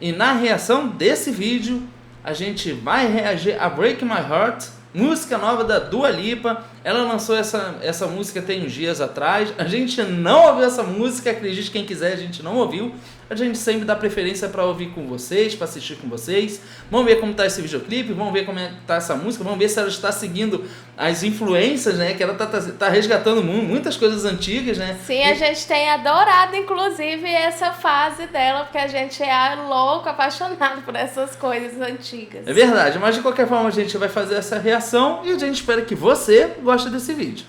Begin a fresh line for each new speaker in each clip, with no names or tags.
E na reação desse vídeo, a gente vai reagir a Break My Heart, música nova da Dua Lipa. Ela lançou essa música tem uns dias atrás. A gente não ouviu essa música, acredite quem quiser, a gente não ouviu. A gente sempre dá preferência para ouvir com vocês, para assistir com vocês. Vamos ver como tá esse videoclipe, vamos ver como tá essa música, vamos ver se ela está seguindo as influências, né? Que ela tá resgatando muitas coisas antigas, né?
Sim, a gente tem adorado, inclusive, essa fase dela, porque a gente é louco, apaixonado por essas coisas antigas.
É verdade, mas de qualquer forma a gente vai fazer essa reação e a gente espera que você goste desse vídeo.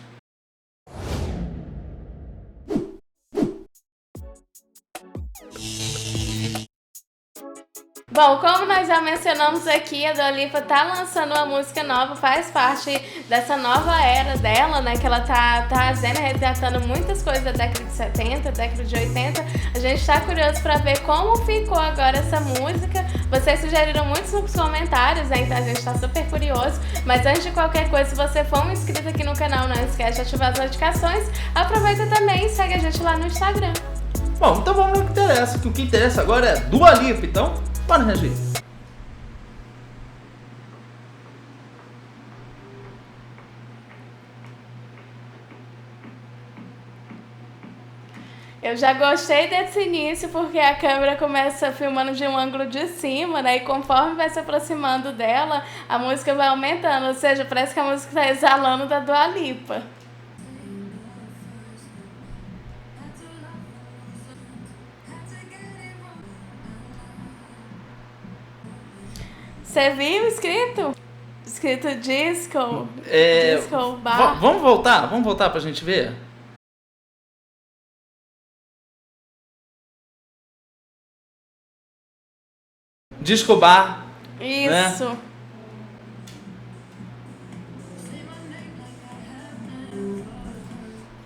Bom, como nós já mencionamos aqui, a Dua Lipa tá lançando uma música nova, faz parte dessa nova era dela, né? Que ela tá trazendo, resgatando muitas coisas da década de 70, década de 80. A gente tá curioso pra ver como ficou agora essa música. Vocês sugeriram muitos nos comentários, né? Então a gente tá super curioso. Mas antes de qualquer coisa, se você for um inscrito aqui no canal, não esquece de ativar as notificações. Aproveita também e segue a gente lá no Instagram.
Bom, então vamos no que interessa, que o que interessa agora é Dua Lipa, então bora reagir.
Eu já gostei desse início porque a câmera começa filmando de um ângulo de cima, né? E conforme vai se aproximando dela, a música vai aumentando. Ou seja, parece que a música está exalando da Dua Lipa. Você viu escrito? Escrito disco. Disco bar.
Vamos voltar pra gente ver? Disco bar.
Isso.
Né?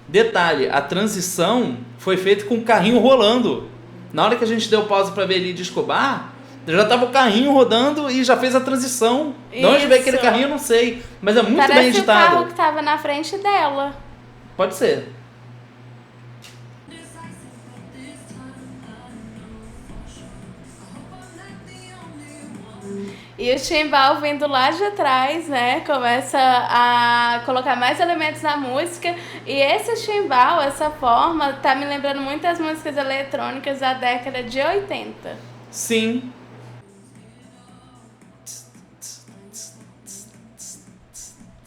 Detalhe, a transição foi feita com o carrinho rolando. Na hora que a gente deu pausa pra ver ali Disco Bar, já tava o carrinho rodando e já fez a transição. De onde veio aquele carrinho, eu não sei. Mas é muito
Parece
bem editado.
Parece o carro que tava na frente dela.
Pode ser.
E o timbal vindo lá de trás, né? Começa a colocar mais elementos na música. E esse timbal, essa forma, tá me lembrando muitas músicas eletrônicas da década de 80.
Sim.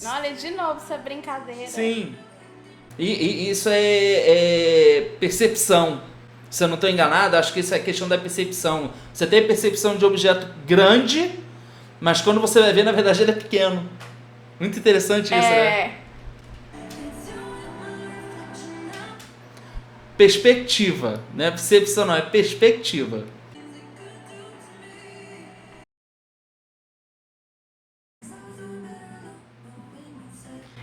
Olha, de novo essa brincadeira.
Sim. E isso é percepção. Se eu não estou enganado, acho que isso é questão da percepção. Você tem percepção de objeto grande, mas quando você vai ver, na verdade, ele é pequeno. Muito interessante isso, né? Perspectiva, não é percepção não, é perspectiva.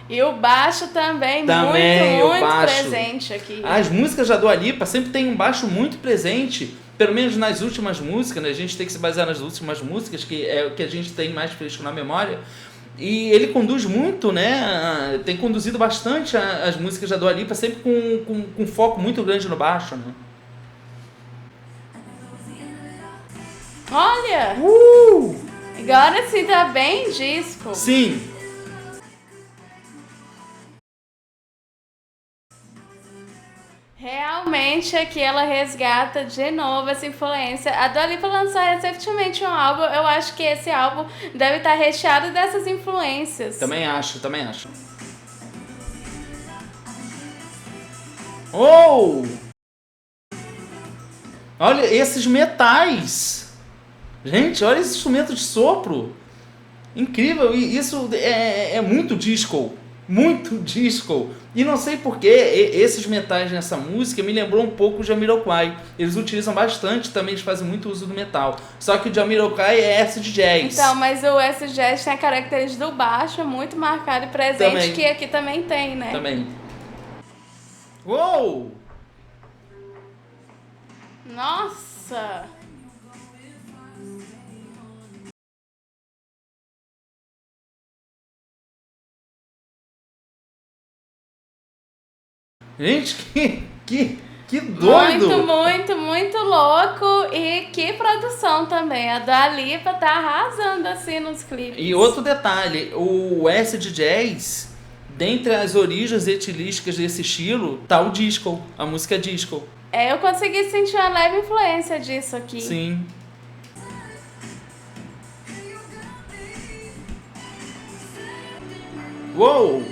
E o baixo também muito presente aqui.
As músicas da Dua Lipa sempre tem um baixo muito presente, pelo menos nas últimas músicas, né? A gente tem que se basear nas últimas músicas, que é o que a gente tem mais fresco na memória. E ele conduz muito, né? Tem conduzido bastante as músicas da Dua Lipa, sempre com um foco muito grande no baixo, né?
Olha! Agora sim tá bem disco.
Sim.
Realmente aqui ela resgata de novo essa influência. A Dua Lipa lançou recentemente um álbum, eu acho que esse álbum deve estar recheado dessas influências.
Também acho. Oh! Olha esses metais! Gente, olha esse instrumento de sopro! Incrível! E isso é muito disco. Muito disco. E não sei porque esses metais nessa música me lembrou um pouco o Jamiroquai. Eles utilizam bastante, também eles fazem muito uso do metal. Só que o Jamiroquai é acid jazz.
Então, mas o acid jazz tem a característica do baixo muito marcado e presente,
também.
Que aqui também tem, né?
Também. Uou!
Nossa!
Gente, que Que doido!
Muito louco. E que produção também. A Dua Lipa tá arrasando assim nos clipes.
E outro detalhe, o acid jazz, dentre as origens etilísticas desse estilo, tá o disco, a música disco.
Eu consegui sentir uma leve influência disso aqui.
Sim. Uou!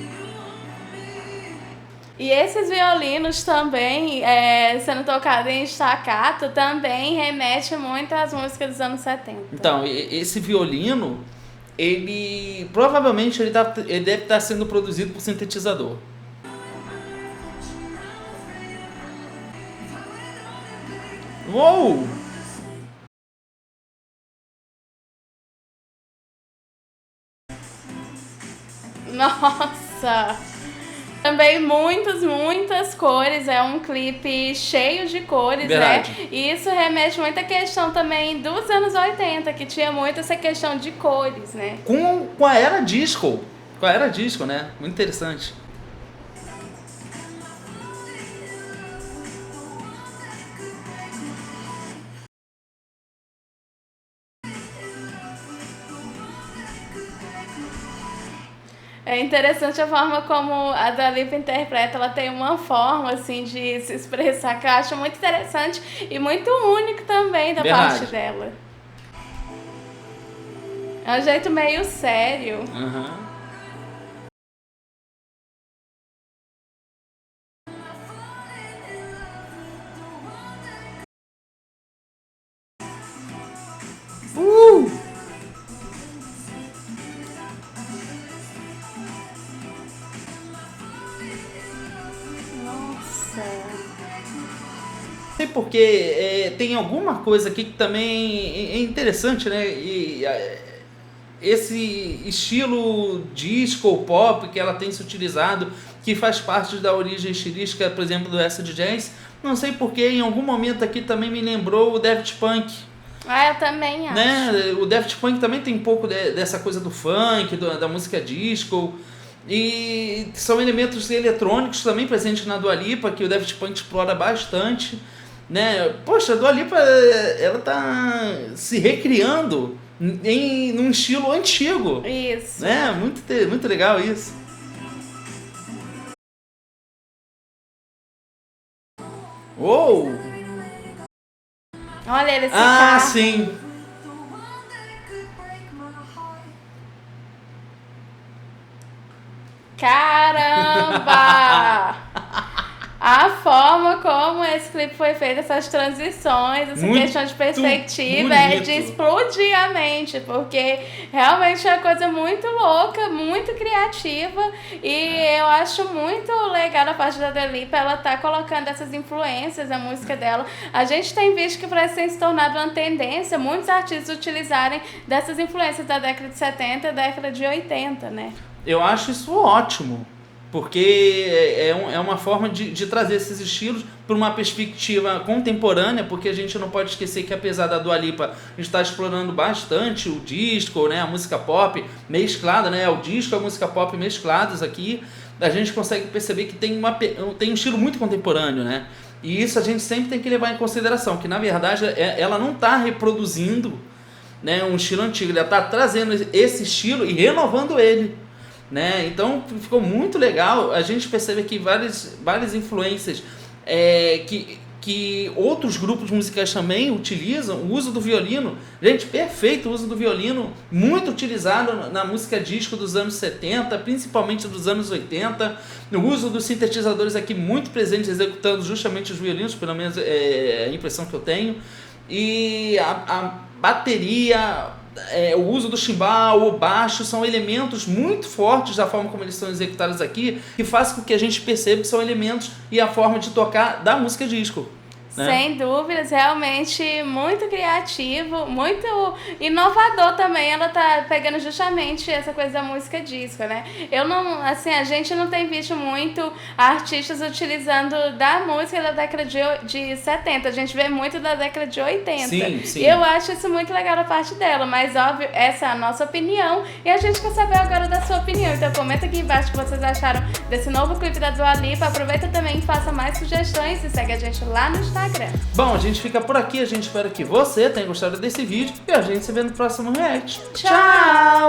E esses violinos também, sendo tocados em staccato, também remete muito às músicas dos anos 70.
Então, esse violino, ele provavelmente ele deve estar sendo produzido por sintetizador. Uou!
Nossa! Também muitas cores, é um clipe cheio de cores,
Verdade.
né? E isso remete muito à questão também dos anos 80, que tinha muito essa questão de cores, né?
Com a era disco. Com a era disco, né? Muito interessante.
É interessante a forma como a Dua Lipa interpreta, ela tem uma forma assim de se expressar que eu acho muito interessante e muito único também da
Verdade.
parte dela. É um jeito meio sério.
Aham.
Nossa.
Sei porque tem alguma coisa aqui que também é interessante, né? Esse estilo disco pop que ela tem se utilizado, que faz parte da origem estilística, por exemplo, do acid jazz, não sei porque em algum momento aqui também me lembrou o Daft Punk.
Ah, eu também acho.
Né? O Daft Punk também tem um pouco dessa coisa do funk, da música disco. E são elementos eletrônicos também presentes na Dua Lipa, que o Daft Punk explora bastante. Né? Poxa, a Dua Lipa, ela tá se recriando num estilo antigo.
Isso.
Né? Muito legal isso. Uou!
Olha ele esse
Ah,
carro.
sim!
Caramba! A forma como esse clipe foi feito, essas transições, essa
Muito
questão de perspectiva é
bonito.
de explodir a mente, porque realmente é uma coisa muito louca, muito criativa, e eu acho muito legal a parte da Dua Lipa, ela tá colocando essas influências na música dela. A gente tem visto que parece ter se tornado uma tendência, muitos artistas utilizarem dessas influências da década de 70 e década de 80, né?
Eu acho isso ótimo, porque é uma forma de trazer esses estilos para uma perspectiva contemporânea, porque a gente não pode esquecer que apesar da Dua Lipa estar explorando bastante o disco, né, a música pop mesclada, né, o disco e a música pop mesclados aqui, a gente consegue perceber que tem um estilo muito contemporâneo, né? E isso a gente sempre tem que levar em consideração, que na verdade ela não está reproduzindo, né, um estilo antigo, ela está trazendo esse estilo e renovando ele. Né? Então ficou muito legal, a gente percebe aqui várias influências que outros grupos musicais também utilizam, o uso do violino, gente, perfeito o uso do violino, muito utilizado na música disco dos anos 70, principalmente dos anos 80, o uso dos sintetizadores aqui muito presentes, executando justamente os violinos, pelo menos é a impressão que eu tenho, e a bateria, o uso do chimbal, o baixo, são elementos muito fortes da forma como eles são executados aqui, que faz com que a gente perceba que são elementos e a forma de tocar da música disco. né?
Sem dúvidas, realmente muito criativo, muito inovador também. Ela tá pegando justamente essa coisa da música disco, né? Eu não, assim, a gente não tem visto muito artistas utilizando da música da década de 70. A gente vê muito da década de 80.
Sim, sim.
E eu acho isso muito legal da parte dela, mas óbvio, essa é a nossa opinião e a gente quer saber agora da sua opinião. Então comenta aqui embaixo o que vocês acharam desse novo clipe da Dua Lipa. Aproveita também e faça mais sugestões e segue a gente lá no Instagram.
Bom, a gente fica por aqui, a gente espera que você tenha gostado desse vídeo e a gente se vê no próximo react.
Tchau!